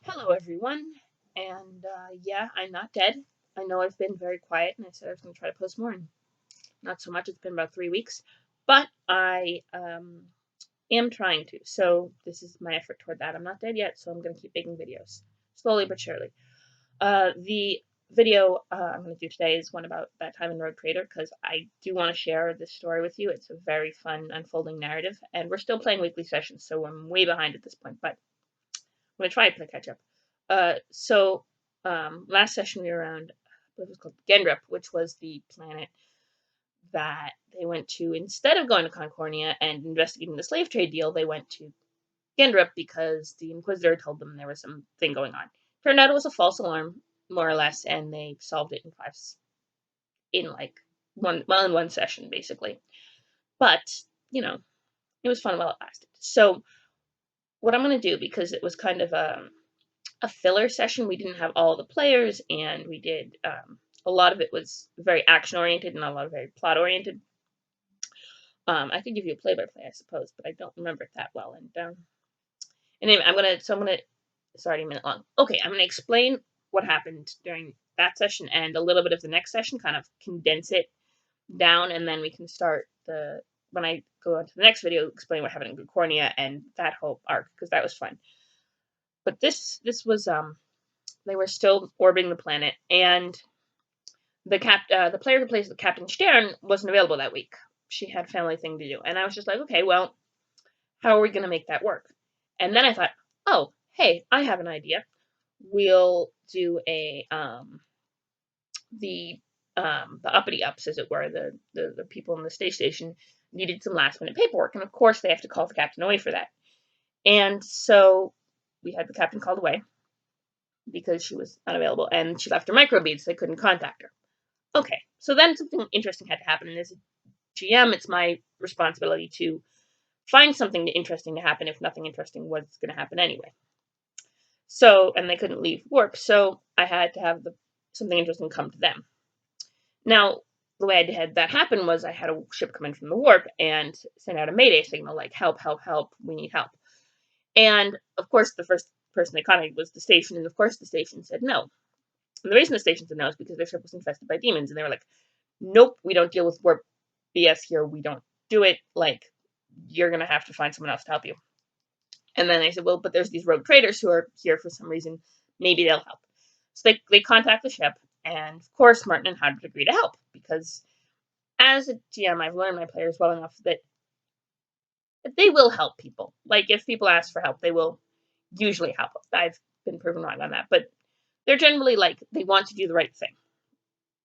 Hello, everyone. And yeah, I'm not dead. I know I've been very quiet, and I said I was going to try to post more, and not so much. It's been about 3 weeks, but I am trying to. So this is my effort toward that. I'm not dead yet, so I'm going to keep making videos slowly but surely. The video I'm going to do today is one about that time in Rogue Trader because I do want to share this story with you. It's a very fun unfolding narrative, and we're still playing weekly sessions, so I'm way behind at this point, but I'm going to try to play catch up. Last session we were around what was called Gendrup, which was the planet that they went to instead of going to Concordia and investigating the slave trade deal. They went to Gendrup because the Inquisitor told them there was something going on. Turned out it was a false alarm, more or less, and they solved it in like one session basically. But it was fun while it lasted. So what I'm gonna do, because it was kind of a filler session. We didn't have all the players, and we did a lot of it was very action oriented and a lot of very plot oriented. I could give you a play by play, I suppose, but I don't remember it that well. And anyway, I'm gonna. It's already a minute long. Okay, I'm gonna explain what happened during that session and a little bit of the next session, kind of condense it down, and then we can start the when I go on to the next video, explain what happened in Concordia and that whole arc because that was fun. But this was they were still orbiting the planet, and the player who plays the Captain Stern wasn't available that week. She had a family thing to do, and I was just like, okay, well, how are we going to make that work? And then I thought, oh, hey, I have an idea. We'll do the uppity ups, as it were, the people in the space station needed some last minute paperwork, and of course they have to call the captain away for that. And so we had the captain called away because she was unavailable, and she left her microbeads, so they couldn't contact her. Okay, so then something interesting had to happen, and as a GM, it's my responsibility to find something interesting to happen if nothing interesting was going to happen anyway. So, and they couldn't leave warp, so I had to have something interesting come to them. Now, the way I had that happen was I had a ship come in from the warp and send out a mayday signal like, help, help, help, we need help. And of course, the first person they contacted was the station, and of course the station said no. And the reason the station said no is because their ship was infested by demons, and they were like, nope, we don't deal with warp BS here. We don't do it. Like, you're going to have to find someone else to help you. And then I said, well, but there's these rogue traders who are here for some reason. Maybe they'll help. So they contact the ship, and of course, Martin and Howard agree to help because as a GM, I've learned my players well enough that they will help people. Like, if people ask for help, they will usually help. I've been proven wrong on that. But they're generally like, they want to do the right thing.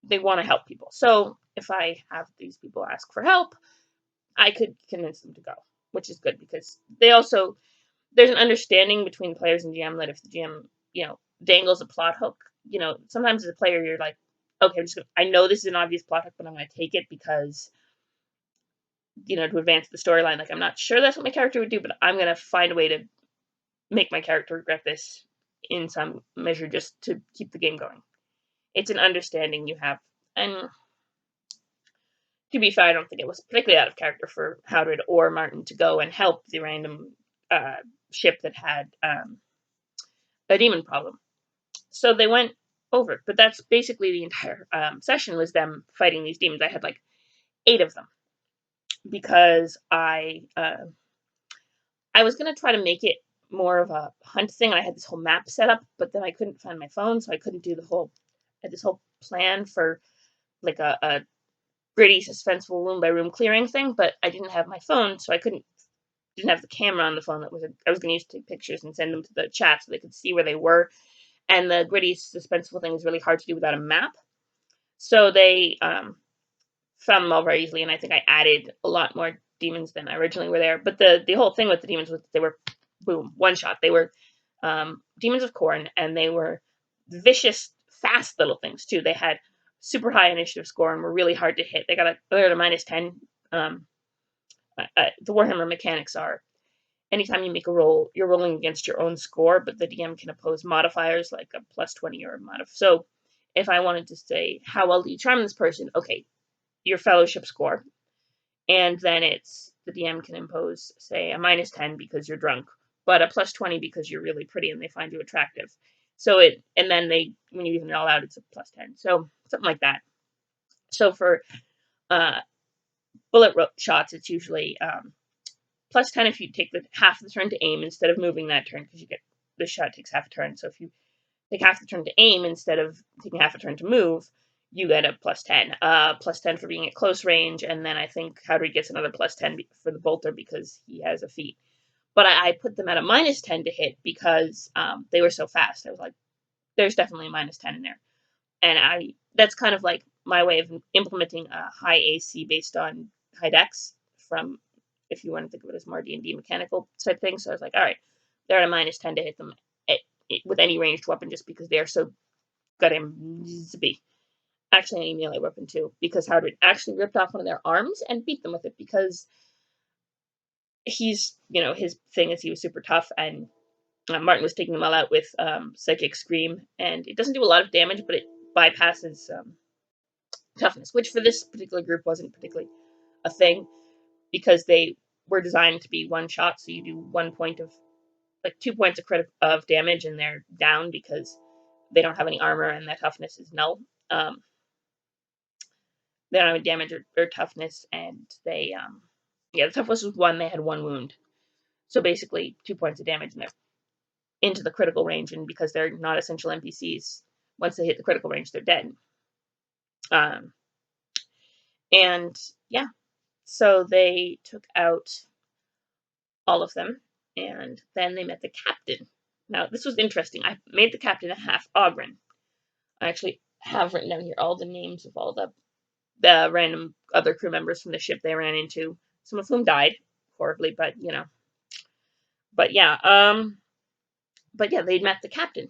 They want to help people. So if I have these people ask for help, I could convince them to go, which is good because there's an understanding between players and GM that if the GM, dangles a plot hook, sometimes as a player you're like, okay, I know this is an obvious plot hook, but I'm going to take it because, to advance the storyline. Like, I'm not sure that's what my character would do, but I'm going to find a way to make my character regret this in some measure just to keep the game going. It's an understanding you have, and to be fair, I don't think it was particularly out of character for Howard or Martin to go and help the random ship that had a demon problem. So they went over it, but that's basically the entire session was them fighting these demons. I had like 8 of them because I was going to try to make it more of a hunt thing. I had this whole map set up, but then I couldn't find my phone, so I couldn't do this whole plan for like a gritty, suspenseful room by room clearing thing. But I didn't have my phone, so I didn't have the camera on the phone I was going to use to take pictures and send them to the chat so they could see where they were. And the gritty, suspenseful thing is really hard to do without a map. So they found them all very easily, and I think I added a lot more demons than originally were there. But the whole thing with the demons was they were, boom, one shot. They were demons of Khorne, and they were vicious, fast little things, too. They had super high initiative score and were really hard to hit. They're at a -10. The Warhammer mechanics are, anytime you make a roll, you're rolling against your own score, but the DM can oppose modifiers like a +20 or a mod. So if I wanted to say, how well do you charm this person? Okay, your fellowship score. And then the DM can impose, say, a -10 because you're drunk, but a plus 20 because you're really pretty and they find you attractive. And then when you even it all out, it's a plus 10. So something like that. So for uh, bullet shots, it's usually plus 10 if you take the half of the turn to aim instead of moving that turn, because the shot takes half a turn. So if you take half the turn to aim instead of taking half a turn to move, you get a plus 10. Plus 10 for being at close range, and then I think Howdy gets another plus 10 for the bolter because he has a feat. But I put them at a minus 10 to hit because they were so fast. I was like, there's definitely a minus 10 in there. And that's kind of like my way of implementing a high AC based on high dex from, if you want to think of it as more D&D mechanical type thing. So I was like, all right, they're at a minus 10 to hit them with any ranged weapon just because they're so goddamn zippy. Actually, any melee weapon too, because Howard actually ripped off one of their arms and beat them with it because his thing is he was super tough, and Martin was taking them all out with Psychic Scream, and it doesn't do a lot of damage, but it bypasses toughness, which for this particular group wasn't particularly a thing because they were designed to be one shot, so you do 1 point of, like 2 points of damage, and they're down because they don't have any armor and their toughness is null. They don't have any damage or toughness, and the toughness was 1, they had 1 wound. So basically 2 points of damage, and they're into the critical range, and because they're not essential NPCs, once they hit the critical range, they're dead. And yeah, so they took out all of them, and then they met the captain. Now, this was interesting. I made the captain a half Ogren. I actually have written down here all the names of all the random other crew members from the ship they ran into, some of whom died horribly, but but yeah, they met the captain,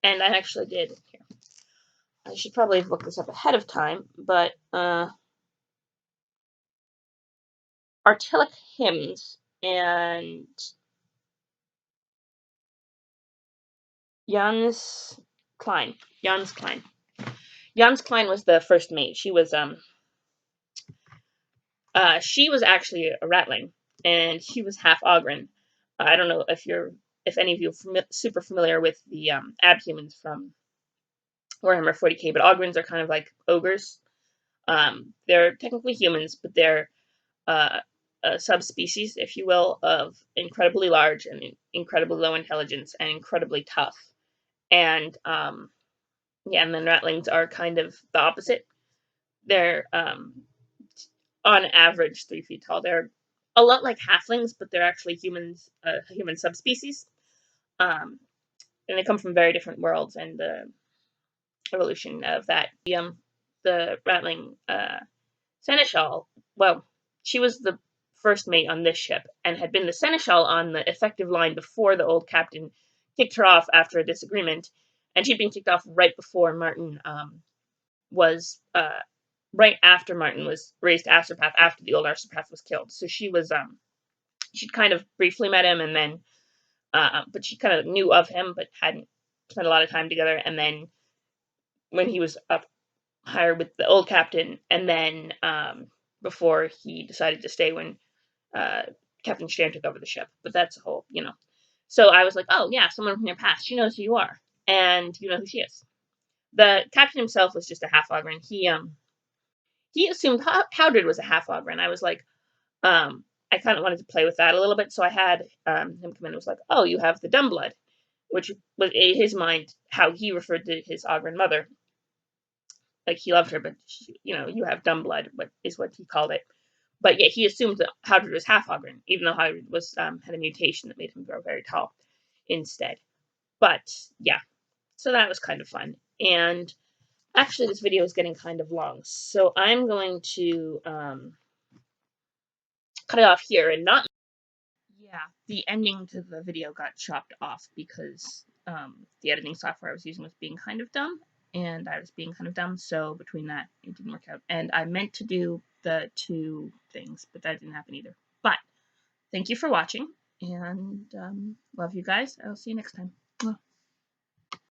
and I actually did. Here, I should probably have looked this up ahead of time, but Artilic Hymns and Jans Klein. Jans Klein. Jans Klein was the first mate. She was actually a ratling, and she was half Ogren. I don't know if any of you are super familiar with the abhumans from Warhammer 40k, but Ogrens are kind of like ogres. They're technically humans, but they're a subspecies, if you will, of incredibly large and incredibly low intelligence and incredibly tough. And and then ratlings are kind of the opposite. They're on average 3 feet tall. They're a lot like halflings, but they're actually humans, human subspecies. And they come from very different worlds, and the evolution of that. The ratling seneschal, well, she was the first mate on this ship and had been the seneschal on the effective line before the old captain kicked her off after a disagreement, and she'd been kicked off right before Martin was right after Martin was raised to Astropath after the old Astropath was killed. So she'd kind of briefly met him, and then but she kind of knew of him but hadn't spent a lot of time together. And then when he was up higher with the old captain, and then before he decided to stay when Captain Strand took over the ship. But that's a whole, So I was like, oh yeah, someone from your past. She knows who you are, and you know who she is. The captain himself was just a half Ogren. He assumed Howdred was a half Ogren. I was like, I kind of wanted to play with that a little bit, so I had him come in and was like, oh, you have the dumb blood, which was in his mind how he referred to his Ogren mother. Like, he loved her, but you have dumb blood, is what he called it. But yeah, he assumed that Howdred was half Ogren, even though Howdred was had a mutation that made him grow very tall instead. But yeah, so that was kind of fun. And actually, this video is getting kind of long, so I'm going to cut it off here and not. Yeah, the ending to the video got chopped off because the editing software I was using was being kind of dumb, and I was being kind of dumb, so between that, it didn't work out. And I meant to do the 2 things, but that didn't happen either. But thank you for watching, and love you guys. I'll see you next time.